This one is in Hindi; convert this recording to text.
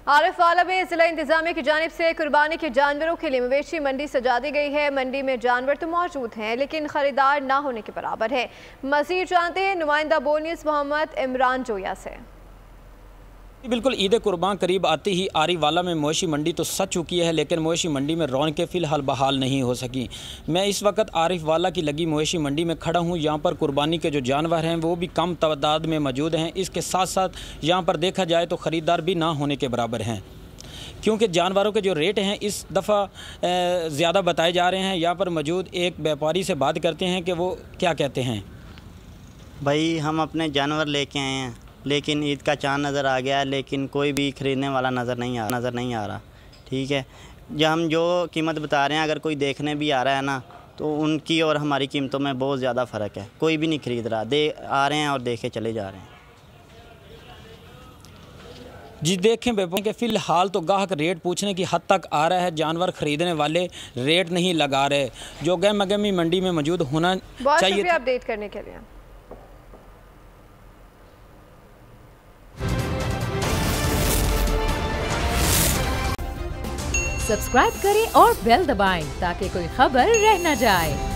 आरिफ वाला में जिला इंतजामिया की जानिब से कुर्बानी के जानवरों के लिए मवेशी मंडी सजा दी गई है। मंडी में जानवर तो मौजूद हैं लेकिन खरीदार ना होने के बराबर है। मजीद जानते हैं नुमाइंदा बोनीस मोहम्मद इमरान जोया से। बिल्कुल, ईद कुर्बान करीब आते ही आरिफ वाला में मवेशी मंडी तो सज चुकी है लेकिन मवेशी मंडी में रौनकें फ़िलहाल बहाल नहीं हो सकी। मैं इस वक्त आरिफ वाला की लगी मवेशी मंडी में खड़ा हूँ। यहाँ पर कुर्बानी के जो जानवर हैं वो भी कम तादाद में मौजूद हैं। इसके साथ साथ यहाँ पर देखा जाए तो ख़रीदार भी ना होने के बराबर हैं क्योंकि जानवरों के जो रेट हैं इस दफ़ा ज़्यादा बताए जा रहे हैं। यहाँ पर मौजूद एक व्यापारी से बात करते हैं कि वो क्या कहते हैं। भाई, हम अपने जानवर लेके आए हैं लेकिन ईद का चाँद नज़र आ गया है लेकिन कोई भी ख़रीदने वाला नज़र नहीं आ रहा। ठीक है, जब हम जो कीमत बता रहे हैं अगर कोई देखने भी आ रहा है ना तो उनकी और हमारी कीमतों में बहुत ज़्यादा फ़र्क है। कोई भी नहीं ख़रीद रहा, आ रहे हैं और देखे चले जा रहे हैं। जी देखें बेबों के फ़िलहाल तो गाहक रेट पूछने की हद तक आ रहा है, जानवर ख़रीदने वाले रेट नहीं लगा रहे जो गहमी मंडी में मौजूद होना चाहिए। अपडेट करने के लिए सब्सक्राइब करें और बेल दबाएं ताकि कोई खबर रह न जाए।